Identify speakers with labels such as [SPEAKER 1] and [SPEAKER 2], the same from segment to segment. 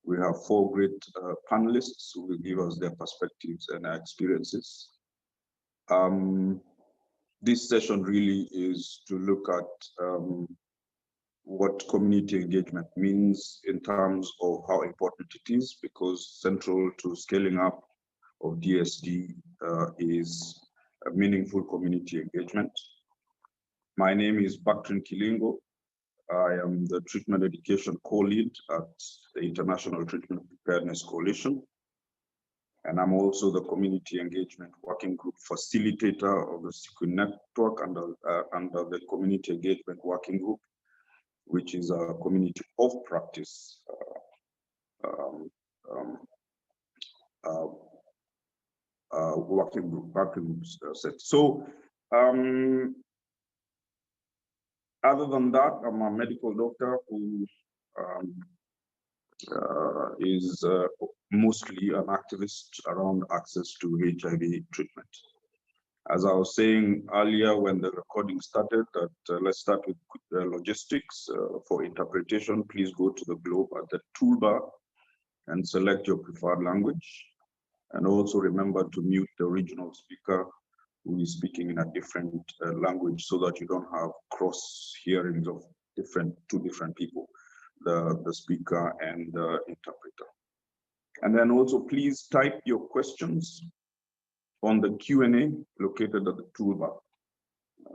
[SPEAKER 1] We have four great panelists who will give us their perspectives and experiences. This session really is to look at what community engagement means in terms of how important it is, because central to scaling up of DSD is a meaningful community engagement. My name is Bakrin Kilingo. I am the Treatment Education Co-Lead at the International Treatment Preparedness Coalition. And I'm also the Community Engagement Working Group Facilitator of the CICU Network under the Community Engagement Working Group, which is a community of practice working group set. So, other than that, I'm a medical doctor who is mostly an activist around access to HIV treatment. As I was saying earlier when the recording started, that let's start with logistics. For interpretation, please go to the globe at the toolbar and select your preferred language. And also remember to mute the original speaker who is speaking in a different language, so that you don't have cross hearings of two different people, the speaker and the interpreter. And then also please type your questions on the Q&A located at the toolbar,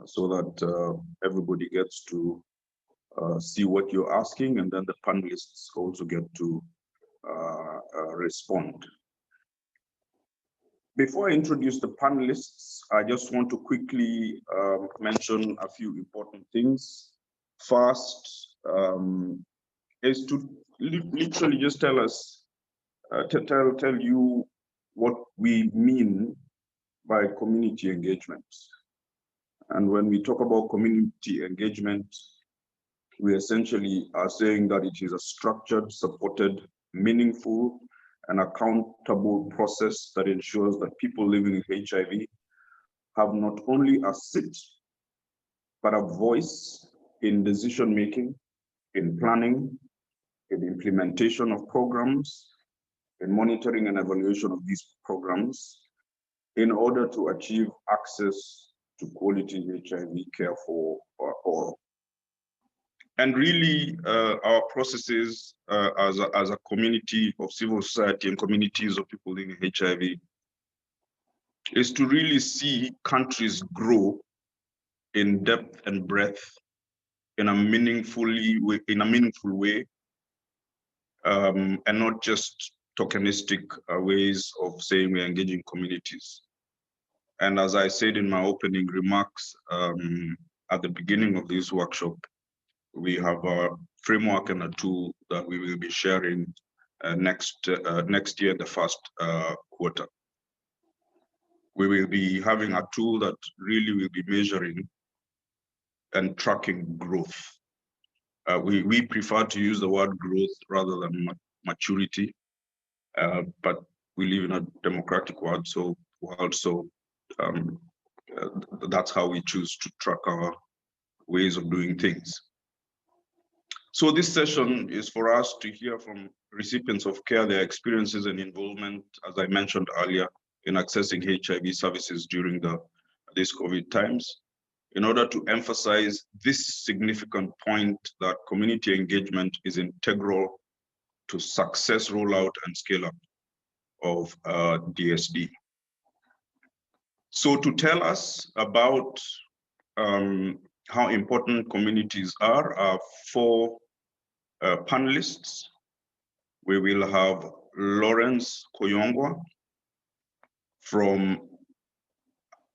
[SPEAKER 1] so that everybody gets to see what you're asking, and then the panelists also get to respond. Before I introduce the panelists, I just want to quickly mention a few important things. First is to literally just tell you what we mean by community engagement. And when we talk about community engagement, we essentially are saying that it is a structured, supported, meaningful, and accountable process that ensures that people living with HIV have not only a seat, but a voice in decision-making, in planning, in implementation of programs, in monitoring and evaluation of these programs, in order to achieve access to quality HIV care for all. And really, our processes as a community of civil society and communities of people living with HIV is to really see countries grow in depth and breadth in a meaningful way, and not just tokenistic ways of saying we're engaging communities. And as I said in my opening remarks at the beginning of this workshop, we have a framework and a tool that we will be sharing next year, the first quarter. We will be having a tool that really will be measuring and tracking growth. We prefer to use the word growth rather than maturity, but we live in a democratic world, so that's how we choose to track our ways of doing things. So this session is for us to hear from recipients of care, their experiences and involvement, as I mentioned earlier, in accessing HIV services during these COVID times, in order to emphasize this significant point that community engagement is integral to success rollout and scale up of DSD. So to tell us about how important communities are four panelists. We will have Lawrence Koyongwa from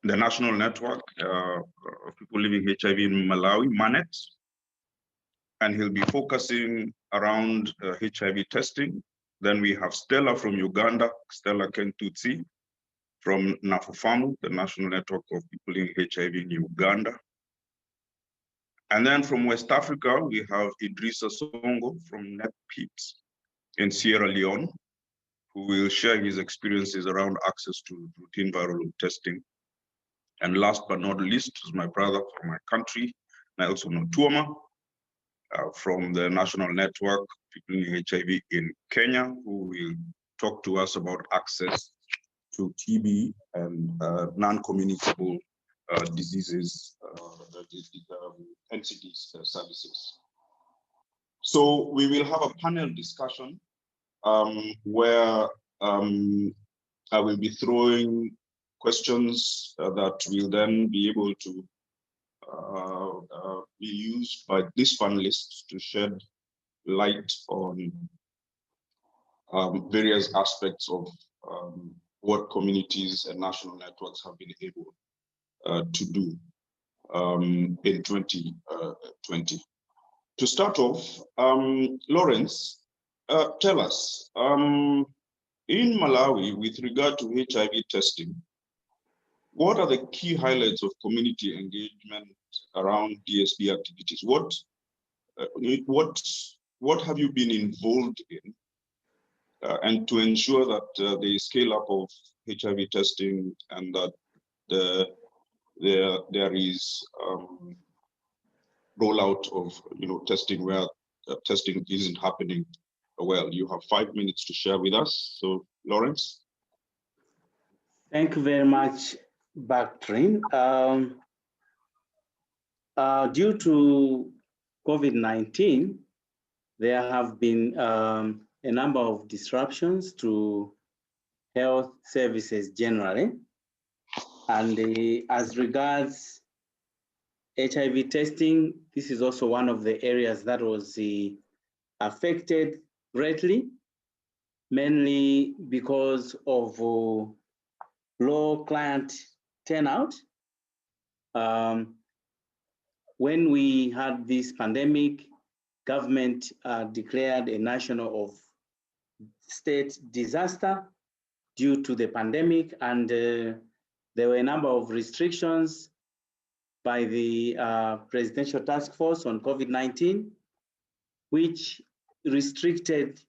[SPEAKER 1] the National Network of People Living with HIV in Malawi, MANET, and he'll be focusing around HIV testing. Then we have Stella from Uganda, Stella Kentutsi from NAFUFAMU, the National Network of People Living with HIV in Uganda. And then from West Africa, we have Idrissa Songo from NetPeat in Sierra Leone, who will share his experiences around access to routine viral load testing. And last but not least is my brother from my country, Nelson Otuoma, from the National Network people in HIV in Kenya, who will talk to us about access to TB and non-communicable diseases, NCD services. So we will have a panel discussion where I will be throwing questions that will then be able to be used by this panelists to shed light on various aspects of what communities and national networks have been able to do in 2020. To start off, Lawrence, tell us, in Malawi, with regard to HIV testing, what are the key highlights of community engagement around DSB activities? What have you been involved in, and to ensure that the scale up of HIV testing and that there is rollout of testing where testing isn't happening well? You have 5 minutes to share with us. So, Lawrence.
[SPEAKER 2] Thank you very much, Baktrin. Due to COVID-19, there have been a number of disruptions to health services generally. And as regards HIV testing, this is also one of the areas that was affected greatly, mainly because of low client turnout. When we had this pandemic, government declared a national or state disaster due to the pandemic, and there were a number of restrictions by the Presidential Task Force on COVID-19, which restricted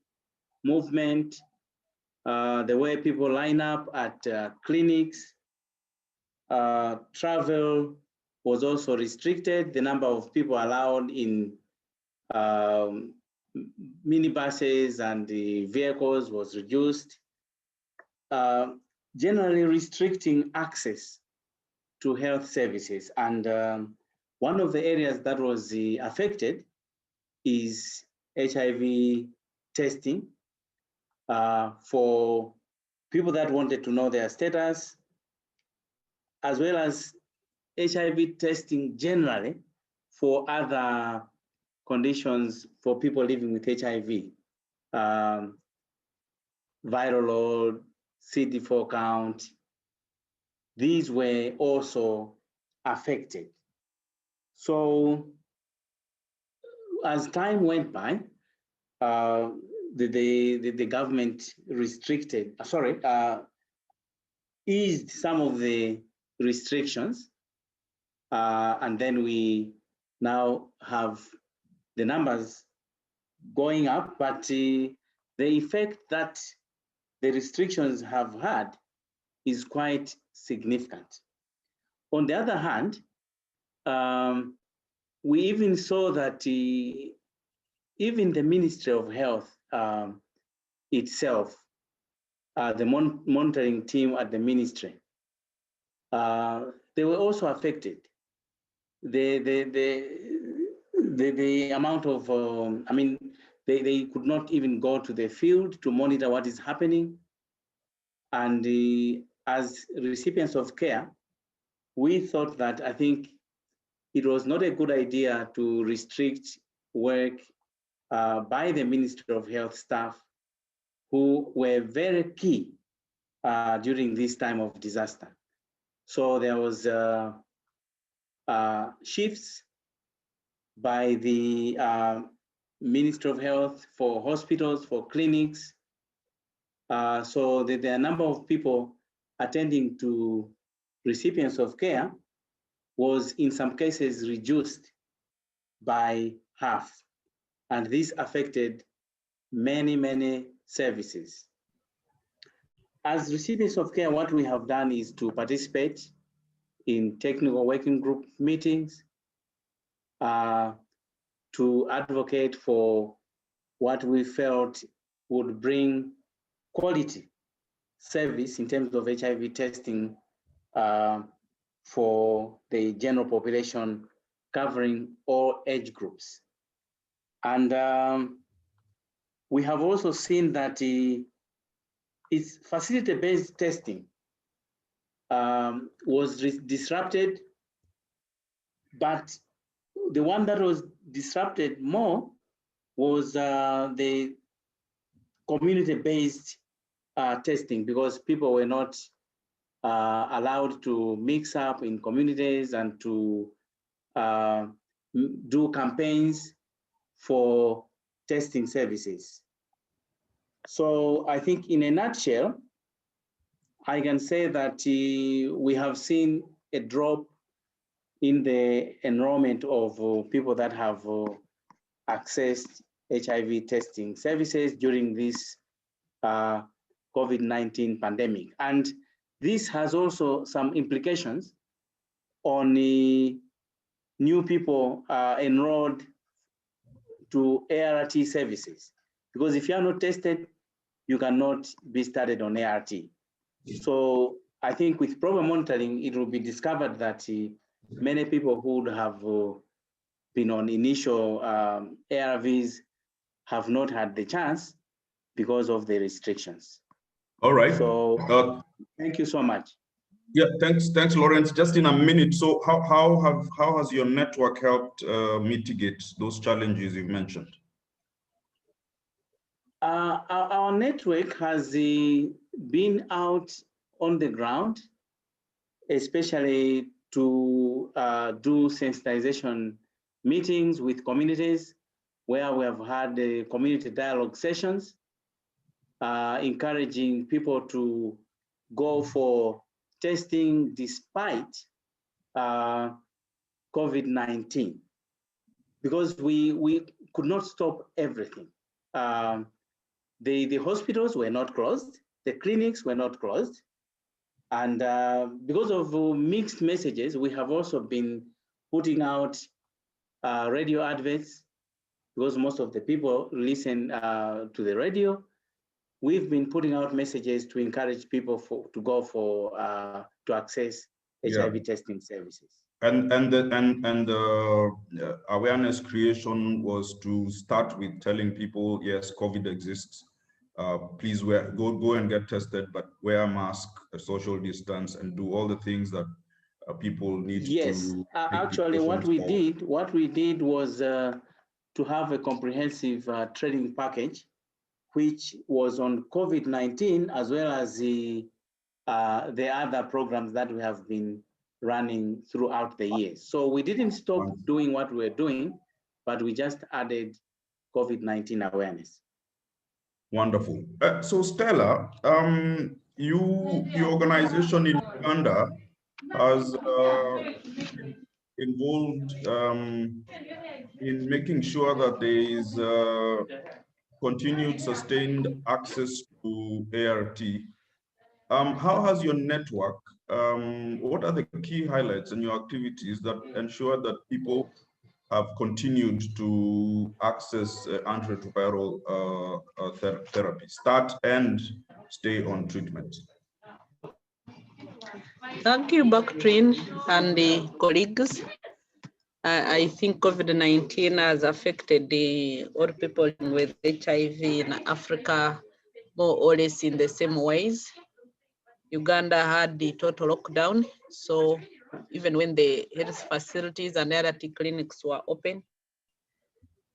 [SPEAKER 2] movement, the way people line up at clinics. Travel was also restricted. The number of people allowed in minibuses and the vehicles was reduced, generally restricting access to health services. And one of the areas that was affected is HIV testing for people that wanted to know their status, as well as HIV testing generally for other conditions for people living with HIV, viral load, CD4 count. These were also affected. So as time went by, the government restricted, eased some of the restrictions, and then we now have the numbers going up, but the effect that the restrictions have had is quite significant. On the other hand, we even saw that even the Ministry of Health itself, the monitoring team at the ministry, they were also affected. The amount of, they could not even go to the field to monitor what is happening. And as recipients of care, we thought that I think it was not a good idea to restrict work by the Ministry of Health staff, who were very key during this time of disaster. So there was shifts by the Ministry of Health for hospitals, for clinics. So there are a number of people attending to recipients of care was in some cases reduced by half. And this affected many, many services. As recipients of care, what we have done is to participate in technical working group meetings, to advocate for what we felt would bring quality service in terms of HIV testing for the general population, covering all age groups. And we have also seen that its facility-based testing was disrupted, but the one that was disrupted more was the community-based testing, because people were not allowed to mix up in communities and to do campaigns for testing services. So I think in a nutshell, I can say that we have seen a drop in the enrollment of people that have accessed HIV testing services during this COVID-19 pandemic. And this has also some implications on the new people enrolled to ART services. Because if you are not tested, you cannot be started on ART. So I think with proper monitoring, it will be discovered that many people who would have been on initial ARVs have not had the chance because of the restrictions.
[SPEAKER 1] All right.
[SPEAKER 2] So thank you so much.
[SPEAKER 1] Yeah, thanks, Lawrence. Just in a minute. So how has your network helped mitigate those challenges you mentioned?
[SPEAKER 2] Our network has been out on the ground, especially to do sensitization meetings with communities, where we have had community dialogue sessions, encouraging people to go for testing despite COVID-19, because we could not stop everything. The hospitals were not closed, the clinics were not closed, and because of mixed messages, we have also been putting out radio adverts, because most of the people listen to the radio. We've been putting out messages to encourage people to go for to access HIV testing services.
[SPEAKER 1] And the awareness creation was to start with telling people, yes, COVID exists. Please go and get tested, but wear a mask, a social distance, and do all the things that people need to.
[SPEAKER 2] Yes, actually, what we did was to have a comprehensive training package, which was on COVID-19, as well as the other programs that we have been running throughout the years. So we didn't stop doing what we were doing, but we just added COVID-19 awareness.
[SPEAKER 1] Wonderful. So Stella, your organization in Uganda has involved in making sure that there is continued sustained access to ART. How has your network, what are the key highlights in your activities that ensure that people have continued to access antiretroviral therapy, start and stay on treatment?
[SPEAKER 3] Thank you, Baktrin and the colleagues. I think COVID-19 has affected all people with HIV in Africa more or less in the same ways. Uganda had the total lockdown, so even when the health facilities and ART clinics were open,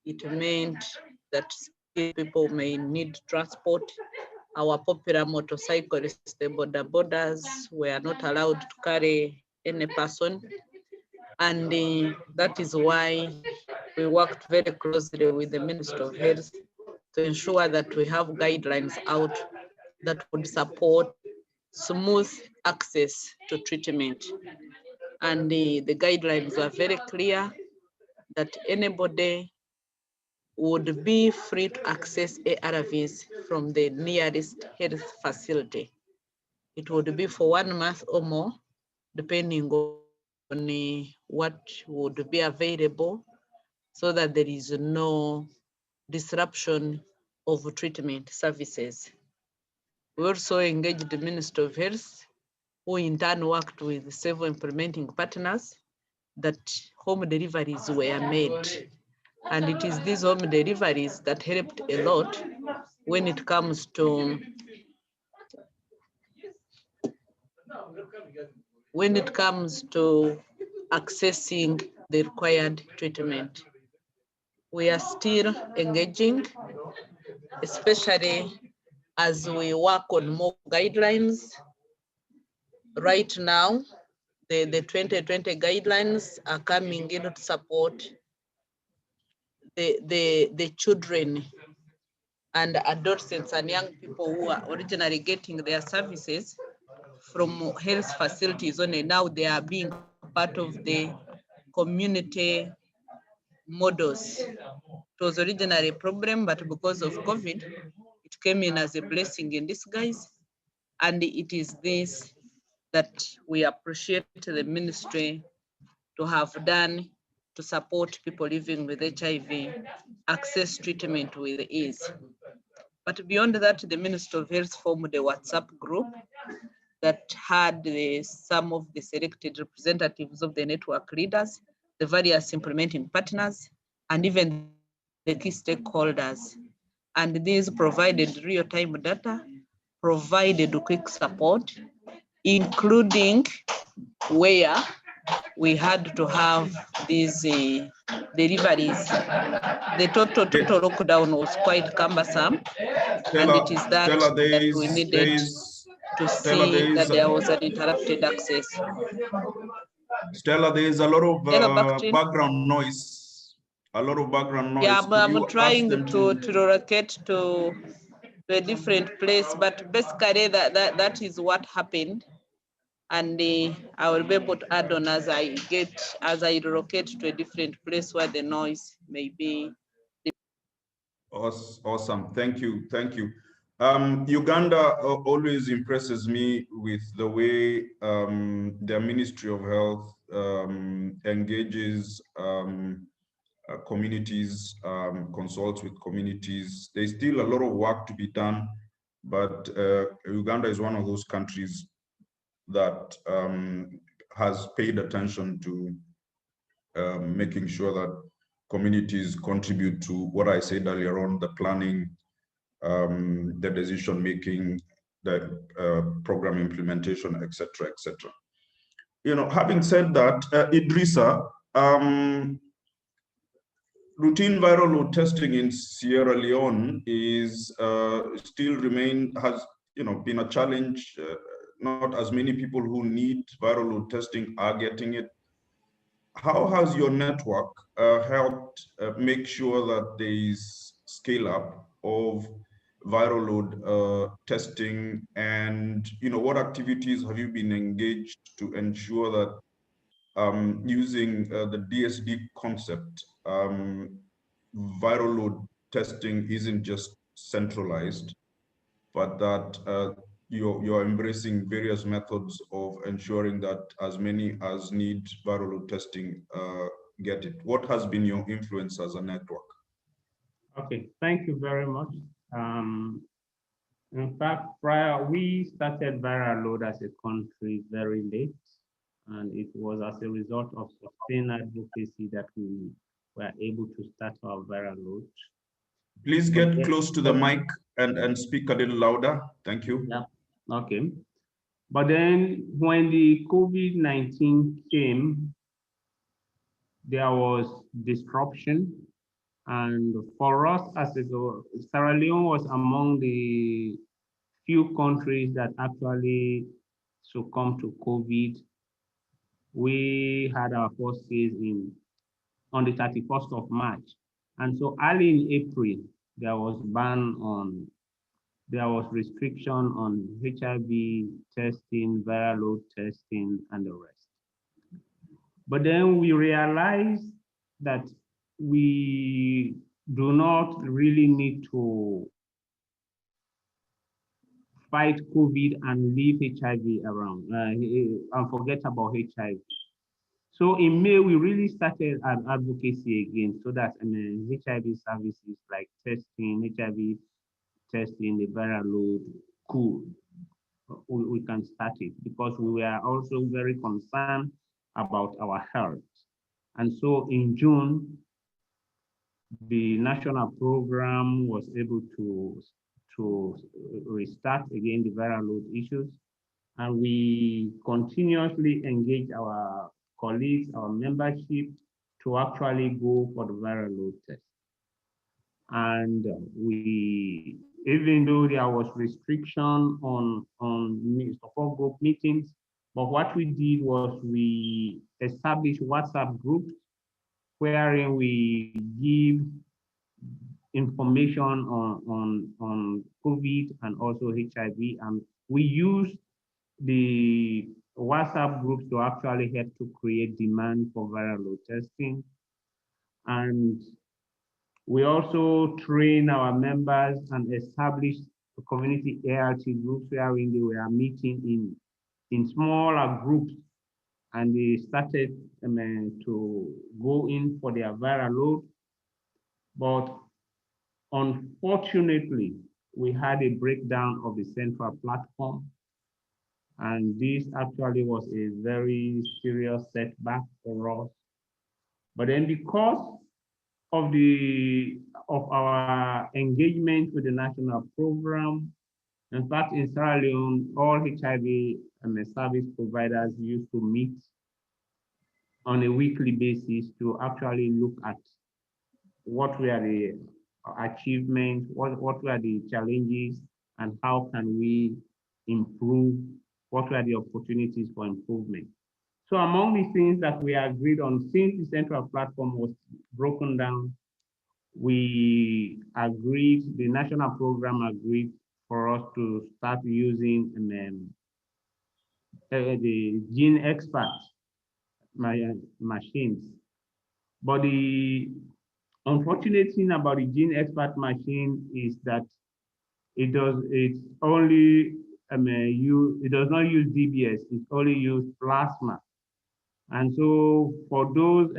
[SPEAKER 3] it meant that people may need transport. Our popular motorcyclists, the bodabodas, were not allowed to carry any person. And that is why we worked very closely with the Ministry of Health to ensure that we have guidelines out that would support smooth access to treatment. And the guidelines were very clear that anybody would be free to access ARVs from the nearest health facility. It would be for 1 month or more, depending on what would be available, so that there is no disruption of treatment services. We also engaged the Ministry of Health, who in turn worked with several implementing partners that home deliveries were made. And it is these home deliveries that helped a lot when it comes to accessing the required treatment. We are still engaging, especially as we work on more guidelines. Right now, the 2020 guidelines are coming in to support the children and adolescents and young people who are originally getting their services from health facilities only. Now they are being part of the community models. It was originally a problem, but because of COVID, it came in as a blessing in disguise. And it is this that we appreciate the ministry to have done to support people living with HIV access treatment with ease. But beyond that, the Ministry of Health formed a WhatsApp group that had some of the selected representatives of the network leaders, the various implementing partners, and even the key stakeholders. And these provided real-time data, provided quick support, including where we had to have these deliveries. The total lockdown was quite cumbersome, and it is that we needed to see that there was an interrupted access.
[SPEAKER 4] Stella, there is a lot of background noise. A lot of background noise.
[SPEAKER 3] Yeah, I'm trying to relocate to a different place, but basically that is what happened. And I will be able to add on as I relocate to a different place where the noise may be.
[SPEAKER 4] Awesome. Thank you. Thank you. Uganda always impresses me with the way their Ministry of Health engages communities, consults with communities. There's still a lot of work to be done, but Uganda is one of those countries that has paid attention to making sure that communities contribute to what I said earlier on, the planning, the decision making, the program implementation, etc., etc. You know, having said that, Idrissa, routine viral load testing in Sierra Leone is has been a challenge. Not as many people who need viral load testing are getting it. How has your network helped make sure that there is scale up of viral load testing, and what activities have you been engaged to ensure that using the DSD concept, viral load testing isn't just centralized, but that you're embracing various methods of ensuring that as many as need viral load testing get it? What has been your influence as a network?
[SPEAKER 5] Okay, thank you very much. In fact, we started viral load as a country very late, and it was as a result of sustained advocacy that we were able to start our viral load.
[SPEAKER 4] Please get close to the mic and speak a little louder. Thank you.
[SPEAKER 5] Yeah, okay. But then when the COVID-19 came, there was disruption. And for us, Sierra Leone was among the few countries that actually succumbed to COVID. We had our first case on the 31st of March. And so early in April, there was restriction on HIV testing, viral load testing, and the rest. But then we realized that we do not really need to fight COVID and leave HIV around and forget about HIV. So in May, we really started an advocacy again so that HIV services like testing, HIV testing, the viral load we can start it because we were also very concerned about our health. And so in June, the national program was able to restart again the viral load issues. And we continuously engage our colleagues, our membership to actually go for the viral load test. And we, even though there was restriction on support group meetings, but what we did was we established WhatsApp groups wherein we give information on COVID and also HIV, and we use the WhatsApp groups to actually help to create demand for viral load testing. And we also train our members and establish community ART groups wherein they were meeting in smaller groups, and they started to go in for their viral load. But unfortunately, we had a breakdown of the central platform, and this actually was a very serious setback for us. But then because of our engagement with the national program, in fact, in Sierra Leone, all HIV service providers used to meet on a weekly basis to actually look at what were the achievements, what were the challenges, and how can we improve, what were the opportunities for improvement. So among the things that we agreed on, since the central platform was broken down, we agreed, the national program agreed for us to start using the gene expert machines. But the unfortunate thing about the gene expert machine is that it does not use DBS, it only uses plasma. And so for those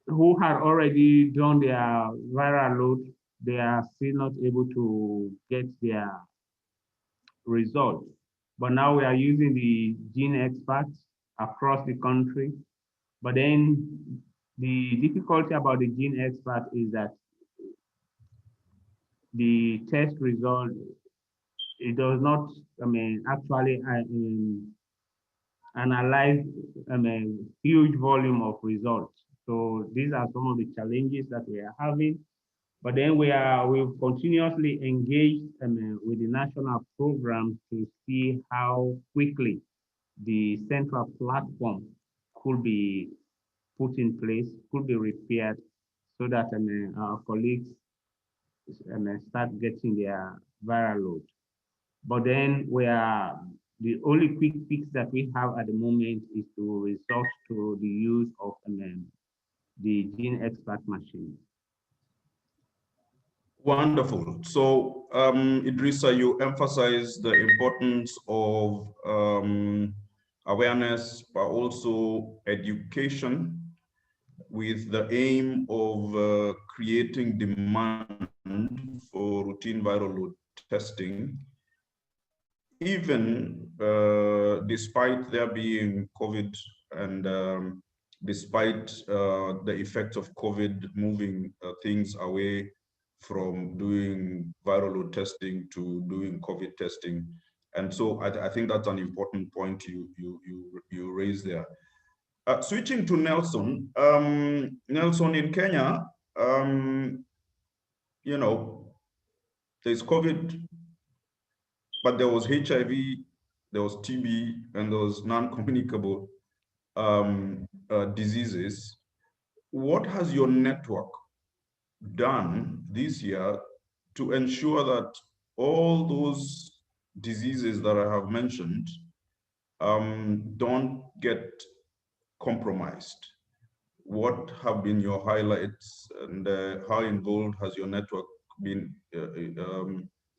[SPEAKER 5] who had already done their viral load, they are still not able to get their results. But now we are using the gene experts across the country. But then the difficulty about the gene expert is that the test result, it does not, actually analyze a huge volume of results. So these are some of the challenges that we are having. But then we've continuously engaged with the national program to see how quickly the central platform could be put in place, could be repaired, so that our colleagues start getting their viral load. But then the only quick fix that we have at the moment is to resort to the use of the gene expert machine.
[SPEAKER 4] Wonderful. So, Idrissa, you emphasize the importance of awareness, but also education with the aim of creating demand for routine viral load testing, even despite there being COVID and despite the effects of COVID moving things away from doing viral load testing to doing COVID testing. And so I think that's an important point you raised there. Switching to Nelson. Nelson, in Kenya, you know, there's COVID, but there was HIV, there was TB, and there was non-communicable diseases. What has your network done this year to ensure that all those diseases that I have mentioned don't get compromised? What have been your highlights, and how involved has your network been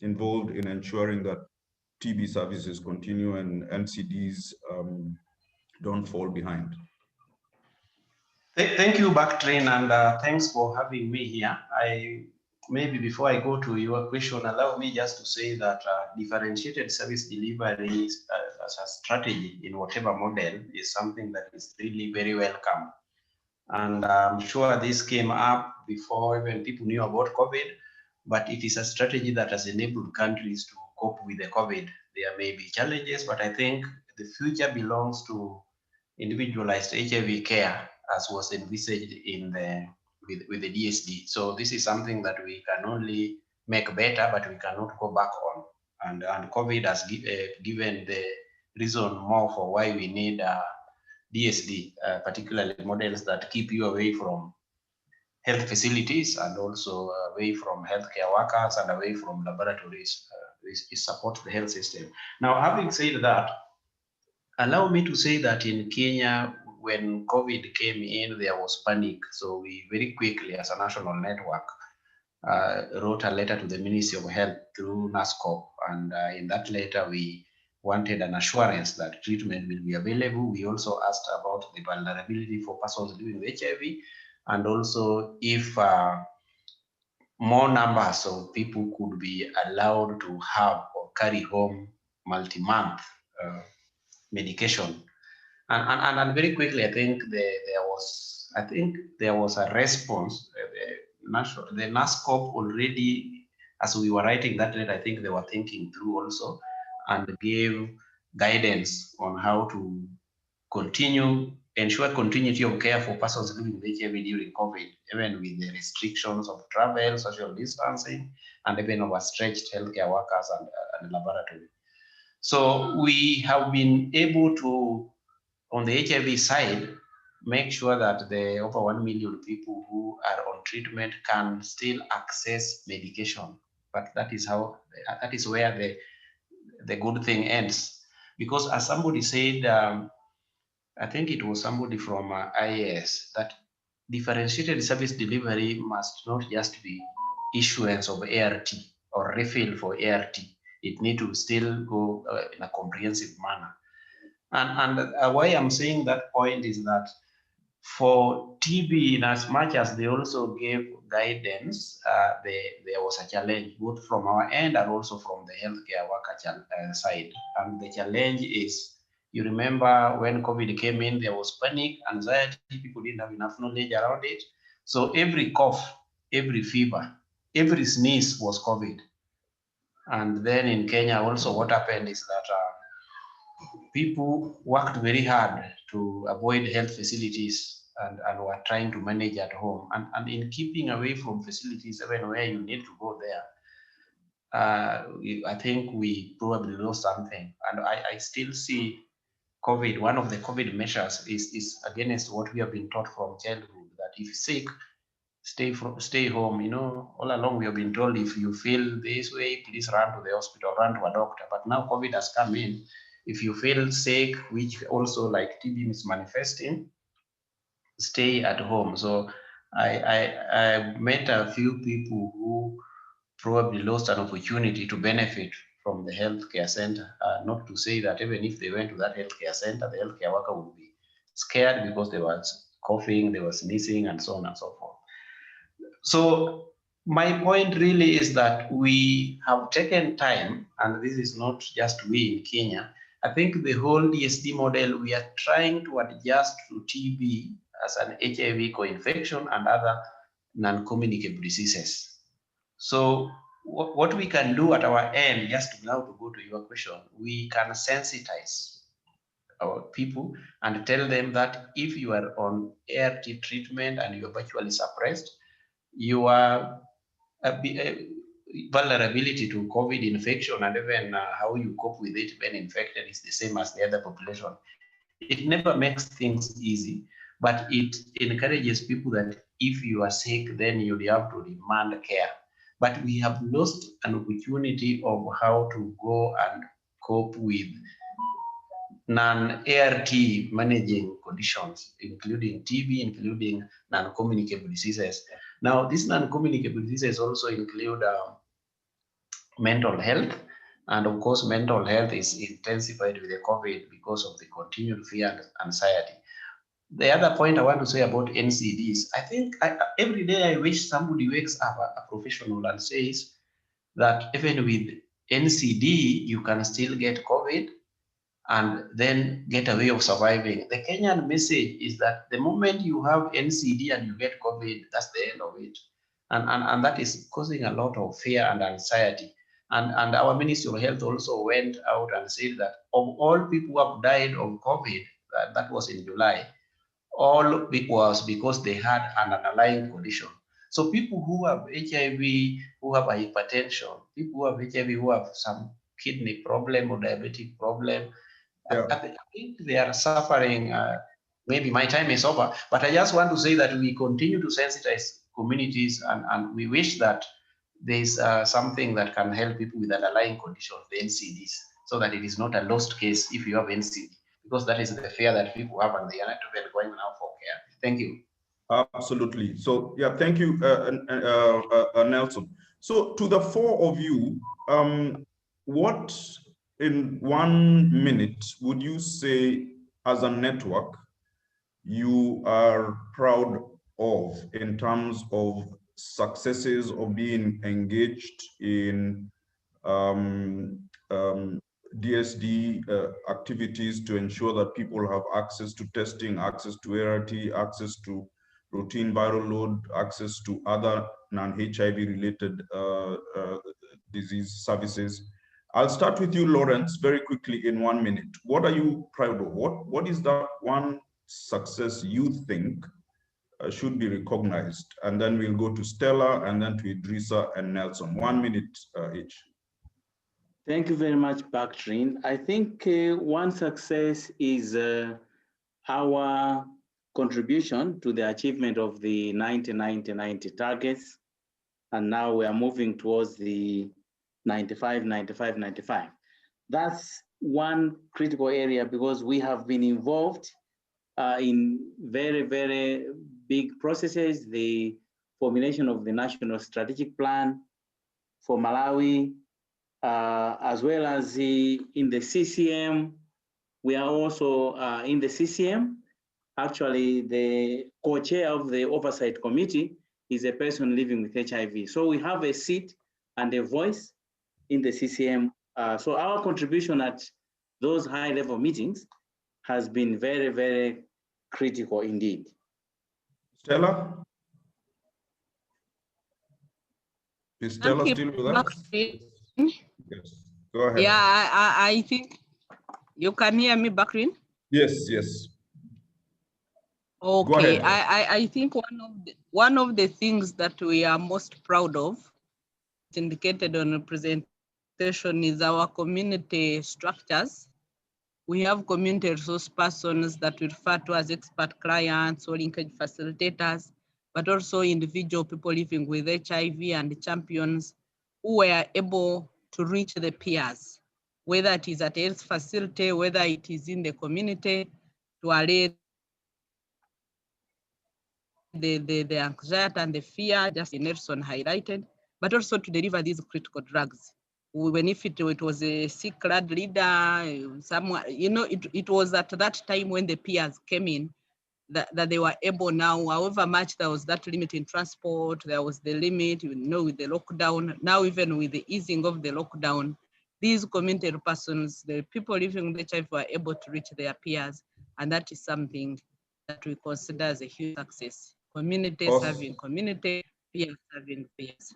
[SPEAKER 4] involved in ensuring that TB services continue and NCDs don't fall behind.
[SPEAKER 6] Thank you, Backtrain, and thanks for having me here. Maybe before I go to your question, allow me just to say that differentiated service delivery as a strategy in whatever model is something that is really very welcome. And I'm sure this came up before even people knew about COVID, but it is a strategy that has enabled countries to cope with the COVID. There may be challenges, but I think the future belongs to individualized HIV care as was envisaged in the with the DSD. So this is something that we can only make better, but we cannot go back on. And COVID has given the reason more for why we need DSD, particularly models that keep you away from health facilities and also away from healthcare workers and away from laboratories. It supports the health system. Now, having said that, allow me to say that in Kenya, when COVID came in, there was panic. So we very quickly, as a national network, wrote a letter to the Ministry of Health through NASCOP. And in that letter, we wanted an assurance that treatment will be available. We also asked about the vulnerability for persons living with HIV, and also if more numbers of people could be allowed to have or carry home multi-month medication. And very quickly, I think there was a response. The NASCOP already, as we were writing that letter, I think they were thinking through also and gave guidance on how to ensure continuity of care for persons living with HIV during COVID, even with the restrictions of travel, social distancing, and even overstretched healthcare workers and laboratory. So we have been able to, on the HIV side, make sure that the over 1 million people who are on treatment can still access medication. But that is where the good thing ends. Because as somebody said, I think it was somebody from IAS, that differentiated service delivery must not just be issuance of ART or refill for ART. It needs to still go in a comprehensive manner. And why I'm saying that point is that for TB, in as much as they also gave guidance, there was a challenge both from our end and also from the healthcare worker side. And the challenge is, you remember when COVID came in, there was panic, anxiety, people didn't have enough knowledge around it. So every cough, every fever, every sneeze was COVID. And then in Kenya also what happened is that people worked very hard to avoid health facilities and were trying to manage at home. And in keeping away from facilities, even where you need to go there, I think we probably lost something. And I still see COVID, one of the COVID measures is against what we have been taught from childhood, that if you're sick, stay home. You know, all along we have been told if you feel this way, please run to the hospital, run to a doctor. But now COVID has come in. If you feel sick, which also like TB is manifesting, stay at home. So I met a few people who probably lost an opportunity to benefit from the healthcare center. Not to say that even if they went to that healthcare center, the healthcare worker would be scared because they were coughing, they were sneezing, and so on and so forth. So my point really is that we have taken time, and this is not just we in Kenya. I think the whole DSD model, we are trying to adjust to TB as an HIV co-infection and other non-communicable diseases. So what we can do at our end, just now to go to your question, we can sensitize our people and tell them that if you are on ART treatment and you are virtually suppressed, your vulnerability to COVID infection and even how you cope with it when infected is the same as the other population. It never makes things easy, but it encourages people that if you are sick, then you have to demand care. But we have lost an opportunity of how to go and cope with non-ART managing conditions, including TB, including non-communicable diseases. Now, these non-communicable diseases also include mental health, And of course, mental health is intensified with the COVID because of the continued fear and anxiety. The other point I want to say about NCDs, I think every day I wish somebody wakes up, a professional, and says that even with NCD, you can still get COVID and then get a way of surviving. The Kenyan message is that the moment you have NCD and you get COVID, that's the end of it. And that is causing a lot of fear and anxiety. And our Ministry of Health also went out and said that of all people who have died of COVID, that was in July, all it was because they had an underlying condition. So people who have HIV, who have hypertension, people who have HIV, who have some kidney problem or diabetic problem,
[SPEAKER 4] Yeah.
[SPEAKER 6] I think they are suffering. Maybe my time is over, but I just want to say that we continue to sensitize communities, and we wish that there's something that can help people with underlying conditions, the NCDs, so that it is not a lost case if you have NCD, because that is the fear that people have, and they are not even going now for care. Thank you.
[SPEAKER 4] Absolutely. So yeah, thank you, Nelson. So to the four of you, what in 1 minute would you say as a network you are proud of in terms of successes of being engaged in DSD activities to ensure that people have access to testing, access to ART, access to routine viral load, access to other non-HIV related disease services. I'll start with you, Lawrence, very quickly in 1 minute. What are you proud of? What is that one success you think should be recognized? And then we'll go to Stella, and then to Idrissa and Nelson. 1 minute each.
[SPEAKER 2] Thank you very much, Bakrin. I think one success is our contribution to the achievement of the 90-90-90 targets. And now we are moving towards the 95-95-95. That's one critical area because we have been involved in very, very big processes, the formulation of the National Strategic Plan for Malawi, as well as in the CCM. We are also in the CCM. Actually, the co-chair of the Oversight Committee is a person living with HIV. So we have a seat and a voice in the CCM. So our contribution at those high-level meetings has been very, very critical indeed.
[SPEAKER 4] Stella? Is Stella still with us? Yes, go ahead.
[SPEAKER 3] Yeah, I think you can hear me, Bakrin?
[SPEAKER 4] Yes, yes.
[SPEAKER 3] Okay, I think one of the things that we are most proud of, indicated on the presentation, is our community structures. We have community resource persons that we refer to as expert clients or linkage facilitators, but also individual people living with HIV and champions who were able to reach the peers, whether it is at a health facility, whether it is in the community, to allay the anxiety and the fear, just Nelson highlighted, but also to deliver these critical drugs. Even if it was a sick lad leader, someone, it was at that time when the peers came in that they were able now, however much there was that limit in transport, there was the limit, with the lockdown. Now, even with the easing of the lockdown, these community persons, the people living with HIV, were able to reach their peers. And that is something that we consider as a huge success. Community serving community, peers serving peers.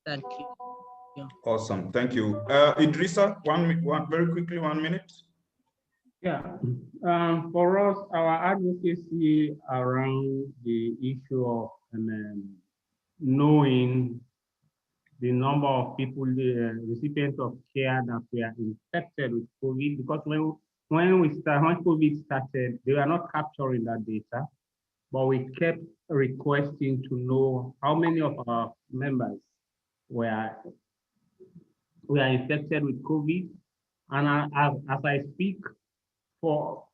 [SPEAKER 3] Thank you. Yeah.
[SPEAKER 4] Awesome, thank you. Idrissa, very quickly, 1 minute.
[SPEAKER 5] Yeah, for us, our advocacy around the issue of knowing the number of people, the recipients of care that were infected with COVID, because when COVID started, they were not capturing that data, but we kept requesting to know how many of our members were infected with COVID. And as I speak,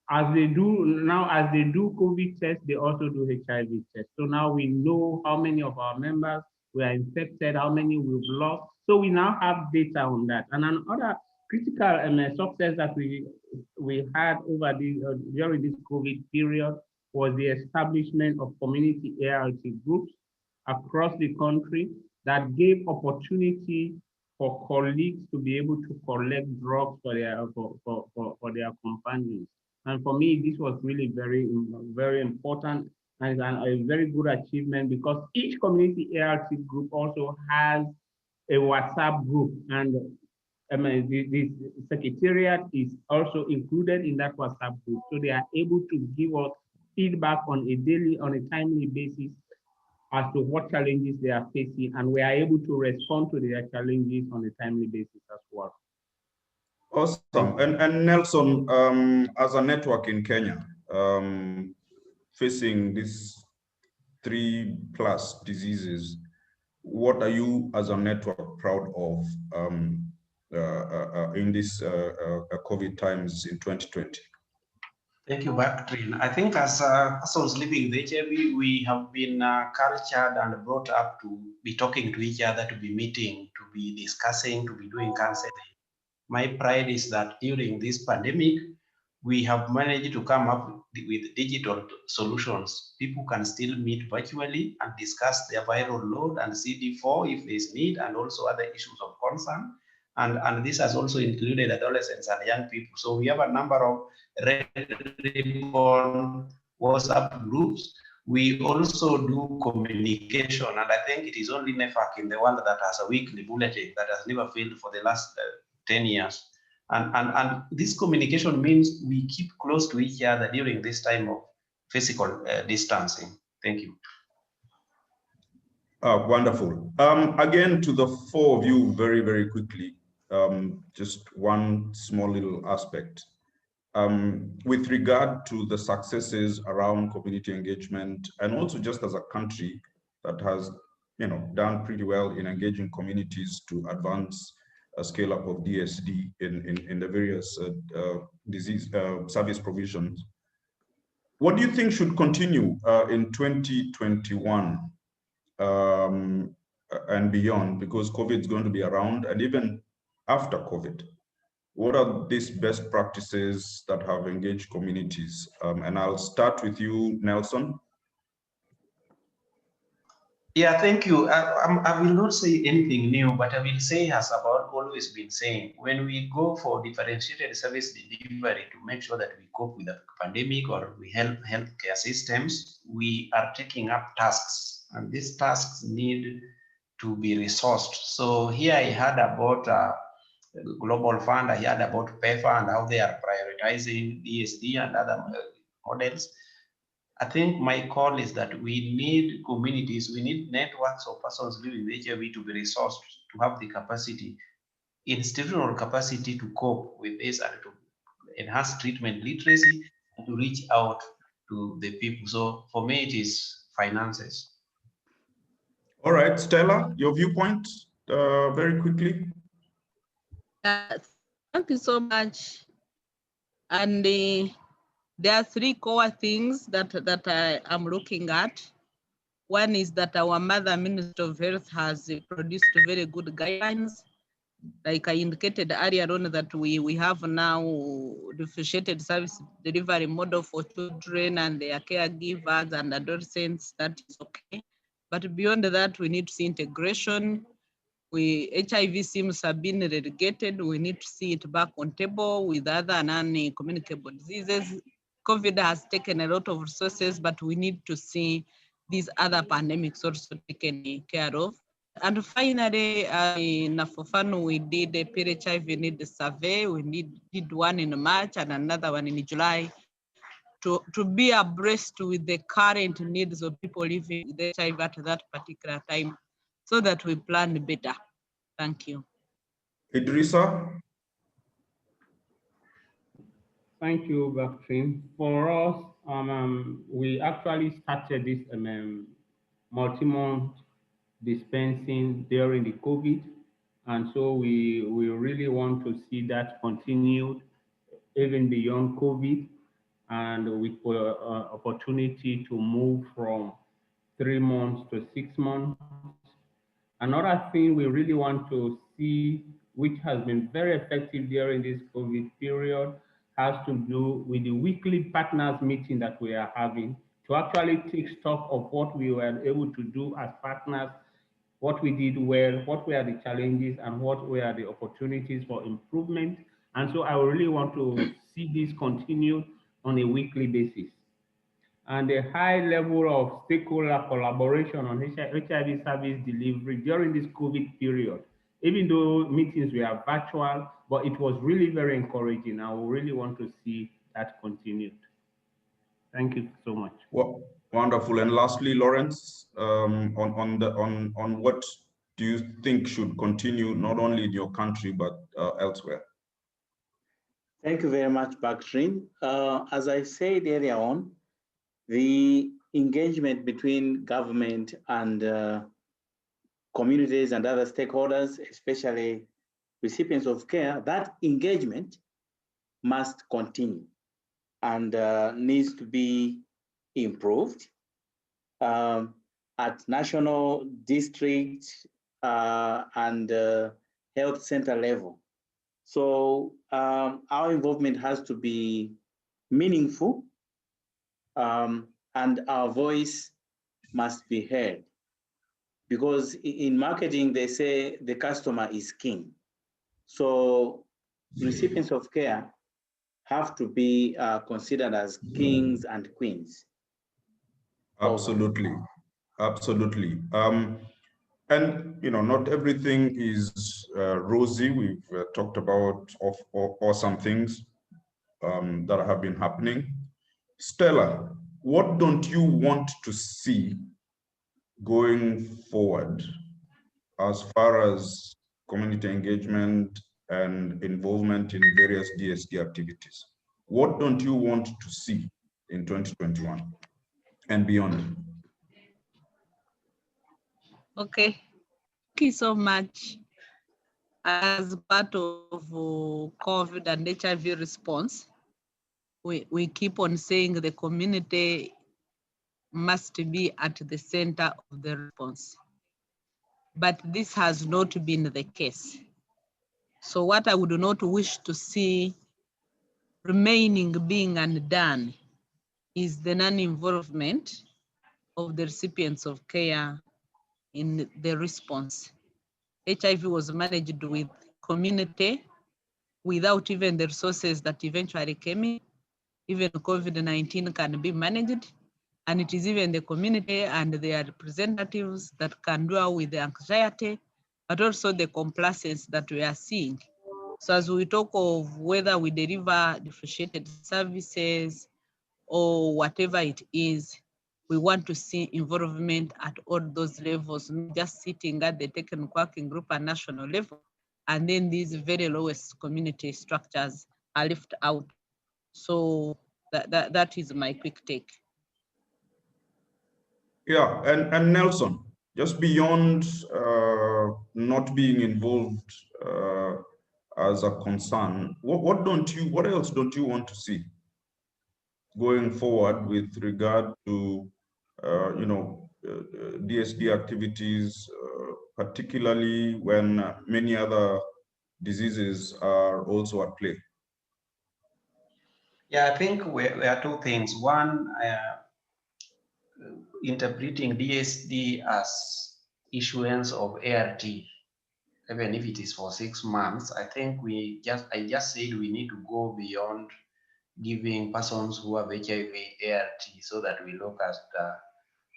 [SPEAKER 5] as they do COVID tests, they also do HIV tests. So now we know how many of our members were infected, how many we've lost. So we now have data on that. And another critical success that we had over during this COVID period was the establishment of community ART groups across the country that gave opportunity for colleagues to be able to collect drugs for their companions. And for me, this was really very important and a very good achievement, because each community ART group also has a WhatsApp group, and the secretariat is also included in that WhatsApp group. So they are able to give us feedback on a timely basis as to what challenges they are facing, and we are able to respond to their challenges on a timely basis as well.
[SPEAKER 4] Awesome. And Nelson, as a network in Kenya, facing these 3+ diseases, what are you as a network proud of in this COVID times in 2020?
[SPEAKER 6] Thank you, Bakrin. I think as persons living with HIV, we have been cultured and brought up to be talking to each other, to be meeting, to be discussing, to be doing counseling. My pride is that during this pandemic, we have managed to come up with digital solutions. People can still meet virtually and discuss their viral load and CD4 if there is need, and also other issues of concern. And this has also included adolescents and young people. So we have a number of Red Ribbon WhatsApp groups. We also do communication, and I think it is only NEFAC in the world that has a weekly bulletin that has never failed for the last 10 years. And this communication means we keep close to each other during this time of physical distancing. Thank you.
[SPEAKER 4] Wonderful. Again, to the four of you, very, very quickly, just one small little aspect. With regard to the successes around community engagement, and also just as a country that has, done pretty well in engaging communities to advance a scale up of DSD in the various disease service provisions. What do you think should continue in 2021 and beyond? Because COVID is going to be around, and even after COVID. What are these best practices that have engaged communities? And I'll start with you, Nelson.
[SPEAKER 6] Yeah, thank you. I will not say anything new, but I will say, as I've always been saying, when we go for differentiated service delivery to make sure that we cope with the pandemic or we help healthcare systems, we are taking up tasks, and these tasks need to be resourced. So here I heard about Global Fund, I heard about PEFA and how they are prioritizing DSD and other models. I think my call is that we need communities, we need networks of persons living with HIV to be resourced, to have the capacity, institutional capacity to cope with this and to enhance treatment literacy and to reach out to the people. So for me, it is finances.
[SPEAKER 4] All right, Stella, your viewpoint very quickly.
[SPEAKER 3] Thank you so much. And there are three core things that I am looking at. One is that our Mother Minister of Health has produced very good guidelines. Like I indicated earlier on, that we have now differentiated service delivery model for children and their caregivers and adolescents. That is okay. But beyond that, we need to see integration. HIV seems to have been relegated. We need to see it back on table with other non-communicable diseases. COVID has taken a lot of resources, but we need to see these other pandemics also taken care of. And finally, in Afofano, we did a PHIV need survey. We did one in March and another one in July to be abreast with the current needs of people living with HIV at that particular time, so that we plan better. Thank you.
[SPEAKER 4] Idrissa?
[SPEAKER 5] Thank you, Bakrin. For us, we actually started this multi-month dispensing during the COVID. And so we really want to see that continued even beyond COVID, and with opportunity to move from 3 months to 6 months. Another thing we really want to see, which has been very effective during this COVID period, has to do with the weekly partners meeting that we are having to actually take stock of what we were able to do as partners, what we did well, what were the challenges, and what were the opportunities for improvement. And so I really want to see this continued on a weekly basis. And a high level of stakeholder collaboration on HIV service delivery during this COVID period. Even though meetings were virtual, but it was really very encouraging. I would really want to see that continued. Thank you so much.
[SPEAKER 4] Well, wonderful. And lastly, Lawrence, on what do you think should continue not only in your country but elsewhere?
[SPEAKER 2] Thank you very much, Bakrin. As I said earlier on, the engagement between government and communities and other stakeholders, especially recipients of care, that engagement must continue and needs to be improved at national, district, and health center level. So our involvement has to be meaningful, and our voice must be heard. Because in marketing, they say the customer is king. So recipients of care have to be considered as kings and queens.
[SPEAKER 4] Absolutely, absolutely. And not everything is rosy. We've talked about awesome things that have been happening. Stella, what don't you want to see going forward as far as community engagement and involvement in various DSD activities? What don't you want to see in 2021 and beyond?
[SPEAKER 3] Okay, thank you so much. As part of COVID and HIV response, we keep on saying the community must be at the center of the response. But this has not been the case. So what I would not wish to see remaining being undone is the non-involvement of the recipients of care in the response. HIV was managed with community without even the resources that eventually came in. Even COVID-19 can be managed, and it is even the community and their representatives that can deal with the anxiety, but also the complacence that we are seeing. So as we talk of whether we deliver differentiated services or whatever it is, we want to see involvement at all those levels, not just sitting at the technical working group and national level, and then these very lowest community structures are left out. So that is my quick take.
[SPEAKER 4] Yeah, and Nelson, just beyond not being involved as a concern, what else don't you want to see going forward with regard to DSD activities, particularly when many other diseases are also at play?
[SPEAKER 6] Yeah, I think there are two things. One, interpreting DSD as issuance of ART, even if it is for 6 months, I think I just said we need to go beyond giving persons who have HIV ART so that we look at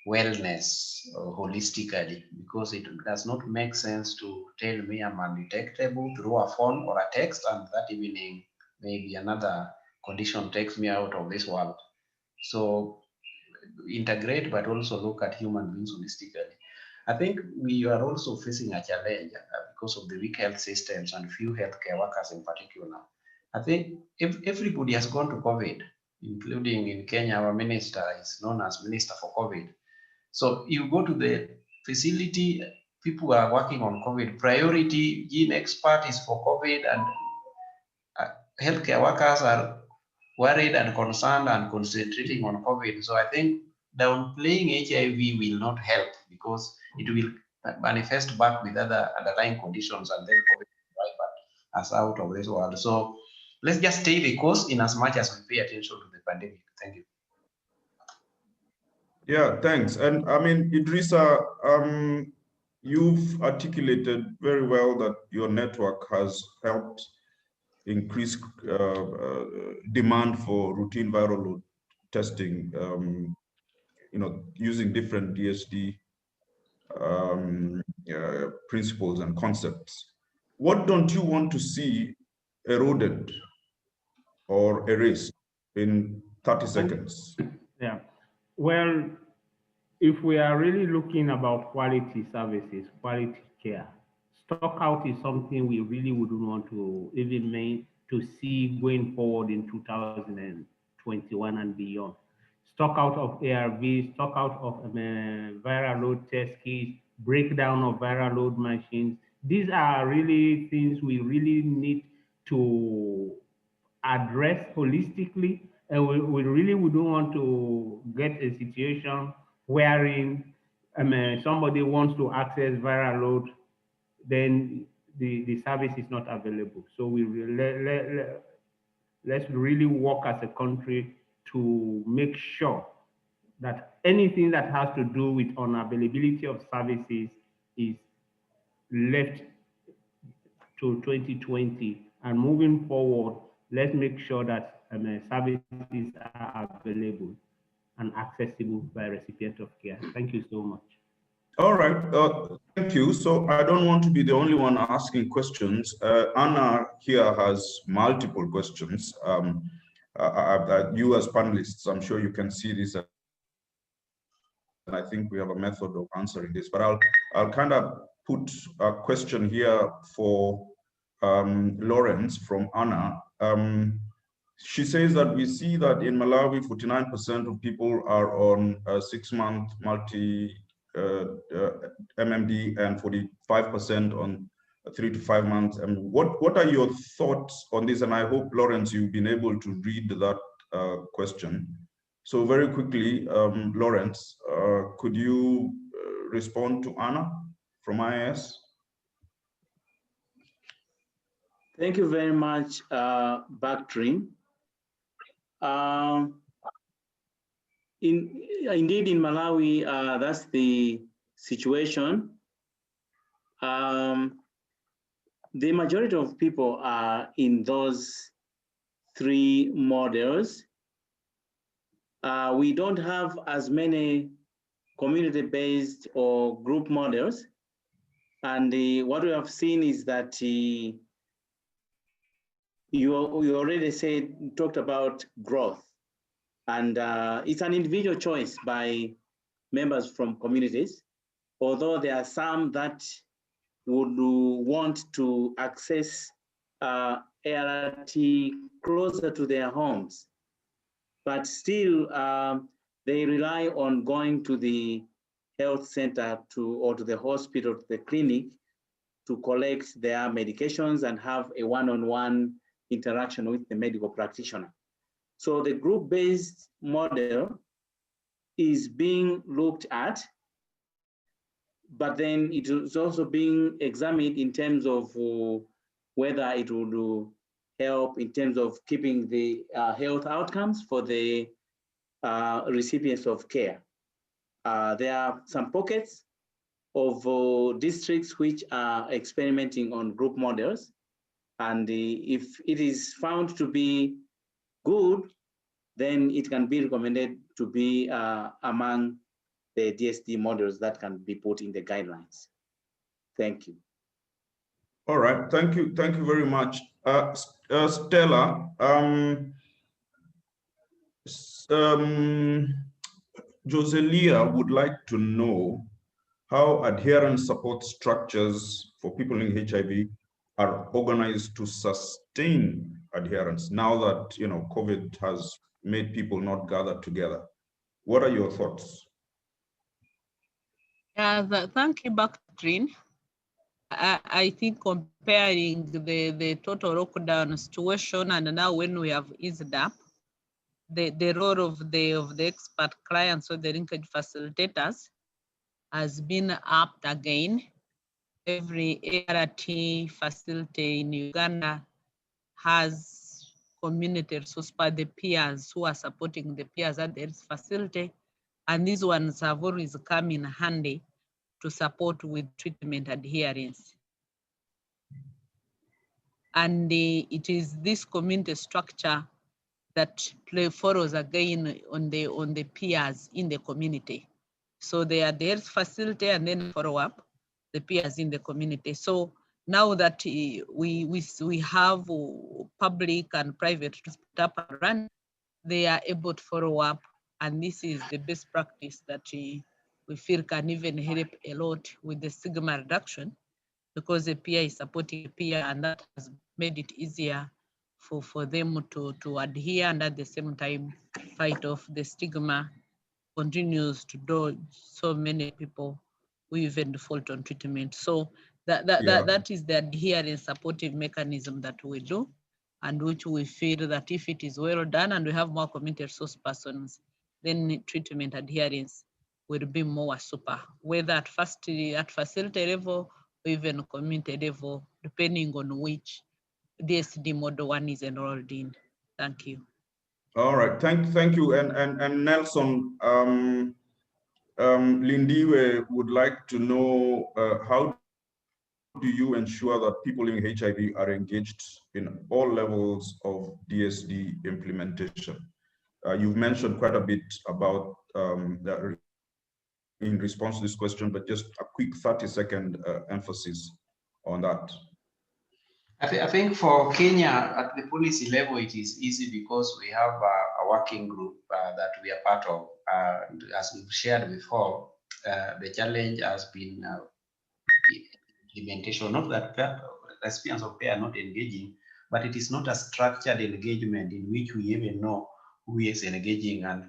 [SPEAKER 6] wellness holistically, because it does not make sense to tell me I'm undetectable through a phone or a text, and that evening maybe another condition takes me out of this world. So integrate, but also look at human beings holistically. I think we are also facing a challenge because of the weak health systems and few healthcare workers in particular. I think if everybody has gone to COVID, including in Kenya, our minister is known as Minister for COVID. So you go to the facility, people are working on COVID. Priority gene expert is for COVID, and healthcare workers are worried and concerned and concentrating on COVID. So I think downplaying HIV will not help, because it will manifest back with other underlying conditions, and then COVID will drive back. us out of this world. So let's just stay the course in as much as we pay attention to the pandemic. Thank you.
[SPEAKER 4] Yeah, thanks. And I mean, Idrissa, you've articulated very well that your network has helped increase demand for routine viral load testing, using different DSD principles and concepts. What don't you want to see eroded or erased in 30 seconds?
[SPEAKER 5] Yeah, well, if we are really looking about quality services, quality care, stock out is something we really wouldn't want to even make to see going forward in 2021 and beyond. Stock out of ARVs, stock out of viral load test kits, breakdown of viral load machines. These are really things we really need to address holistically, and we really wouldn't want to get a situation wherein somebody wants to access viral load, then the service is not available. So let's really work as a country to make sure that anything that has to do with unavailability of services is left to 2020, and moving forward, let's make sure that services are available and accessible by recipient of care. Thank you so much.
[SPEAKER 4] All right, thank you. So I don't want to be the only one asking questions. Anna here has multiple questions. You as panelists, I'm sure you can see this, and I think we have a method of answering this, but I'll kind of put a question here for Lawrence from Anna. She says that we see that in Malawi, 49% of people are on a 6-month multi MMD and 45% on 3 to 5 months. And what are your thoughts on this? And I hope, Lawrence, you've been able to read that question. So very quickly, Lawrence, could you respond to Anna from IIS?
[SPEAKER 2] Thank you very much, Baktrin. Indeed, in Malawi, that's the situation. The majority of people are in those 3 models. We don't have as many community-based or group models. And what we have seen is that you already talked about growth. And it's an individual choice by members from communities, although there are some that would want to access ART closer to their homes. But still, they rely on going to the health center or to the hospital, to the clinic, to collect their medications and have a one-on-one interaction with the medical practitioner. So the group-based model is being looked at, but then it is also being examined in terms of whether it will help in terms of keeping the health outcomes for the recipients of care. There are some pockets of districts which are experimenting on group models, and if it is found to be good, then it can be recommended to be among the DSD models that can be put in the guidelines. Thank you.
[SPEAKER 4] All right, thank you very much. Stella, Joselia would like to know how adherence support structures for people in HIV are organized to sustain adherence now that COVID has made people not gather together. What are your thoughts?
[SPEAKER 3] Yeah, thank you, Baktrin. I think comparing the total lockdown situation and now when we have eased up, the role of the expert clients or the linkage facilitators has been upped again. every ART facility in Uganda has community resource by the peers who are supporting the peers at the facility. And these ones have always come in handy to support with treatment adherence. And it is this community structure that follows again on the peers in the community. So they are the health facility and then follow up the peers in the community. So now that we have public and private up and run, they are able to follow up. And this is the best practice that we feel can even help a lot with the stigma reduction, because the peer is supporting a peer, and that has made it easier for them to adhere, and at the same time fight off the stigma continues to dodge so many people who even default on treatment. So that is the adherence supportive mechanism that we do, and which we feel that if it is well done and we have more community resource persons, then treatment adherence will be more super, whether at facility level or even community level, depending on which DSD model one is enrolled in. Thank you.
[SPEAKER 4] All right, thank you. And Nelson, Lindiwe would like to know how do you ensure that people in HIV are engaged in all levels of DSD implementation? You've mentioned quite a bit about that in response to this question, but just a quick 30-second emphasis on that.
[SPEAKER 6] I think for Kenya at the policy level, it is easy because we have a working group that we are part of. As we've shared before, the challenge has been implementation, not that recipients of care are not engaging, but it is not a structured engagement in which we even know who is engaging and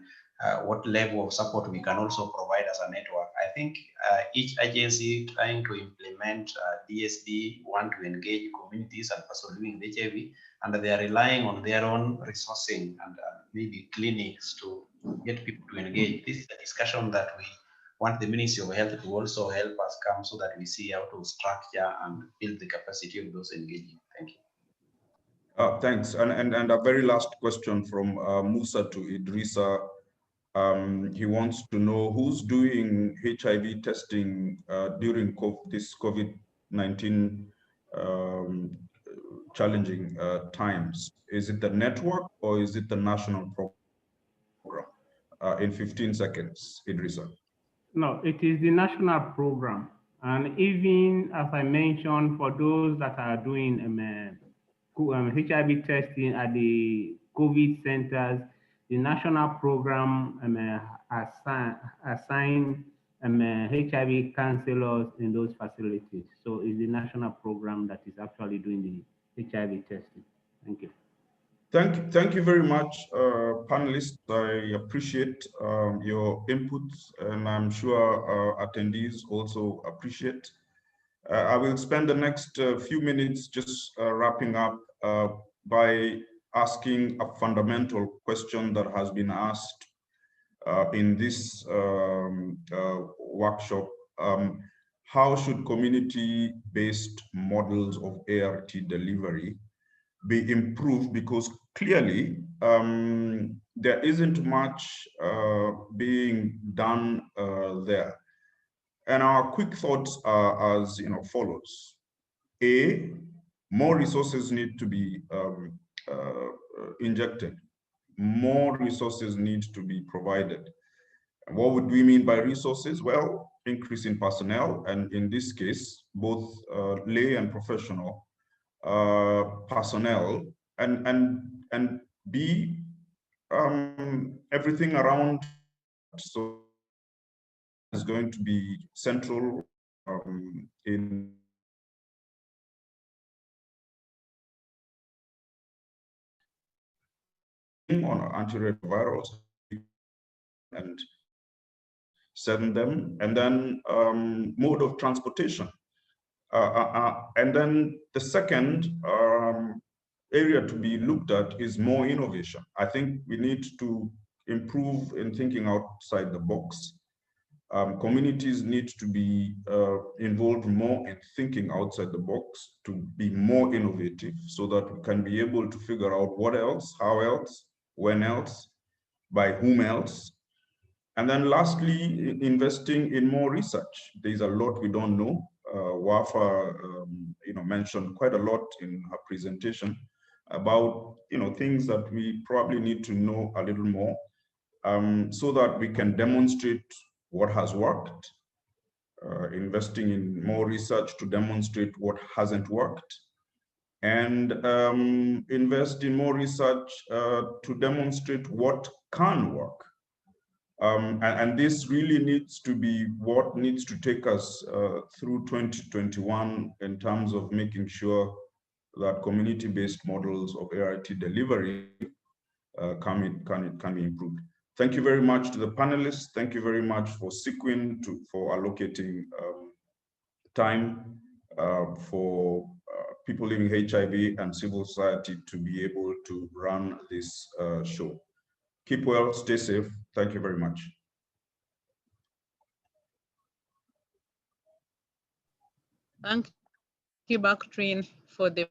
[SPEAKER 6] what level of support we can also provide as a network. I think each agency trying to implement DSD want to engage communities and persons living with HIV, and they are relying on their own resourcing and maybe clinics to get people to engage. This is a discussion that we want the Ministry of Health to also help us come so that we see how to structure and build the capacity of those engaging. Thank you.
[SPEAKER 4] Thanks. And a very last question from Musa to Idrissa. He wants to know who's doing HIV testing during this COVID-19 challenging times. Is it the network or is it the national program? In 15 seconds, Idrissa.
[SPEAKER 5] No, it is the national program. And even as I mentioned, for those that are doing HIV testing at the COVID centers, the national program assign HIV counselors in those facilities. So it's the national program that is actually doing the HIV testing. Thank you.
[SPEAKER 4] Thank you very much, panelists. I appreciate your inputs, and I'm sure attendees also appreciate. I will spend the next few minutes just wrapping up by asking a fundamental question that has been asked in this workshop. How should community-based models of ART delivery be improved? Because clearly there isn't much being done there. And our quick thoughts are as follows. A, more resources need to be injected. More resources need to be provided. And what would we mean by resources? Well, increase in personnel, and in this case, both lay and professional personnel, and B, everything around. So is going to be central in on antiretrovirals and send them, and then mode of transportation. And then the second area to be looked at is more innovation. I think we need to improve in thinking outside the box. Communities need to be involved more in thinking outside the box to be more innovative so that we can be able to figure out what else, how else, when else, by whom else. And then lastly, investing in more research. There's a lot we don't know. Wafa mentioned quite a lot in her presentation about things that we probably need to know a little more, so that we can demonstrate what has worked, investing in more research to demonstrate what hasn't worked, and invest in more research to demonstrate what can work. And this really needs to be what needs to take us through 2021 in terms of making sure that community-based models of ART delivery can be improved. Thank you very much to the panelists. Thank you very much for Sequin for allocating time for people living HIV and civil society to be able to run this show. Keep well, stay safe. Thank you very much.
[SPEAKER 3] Thank you, Dr. for the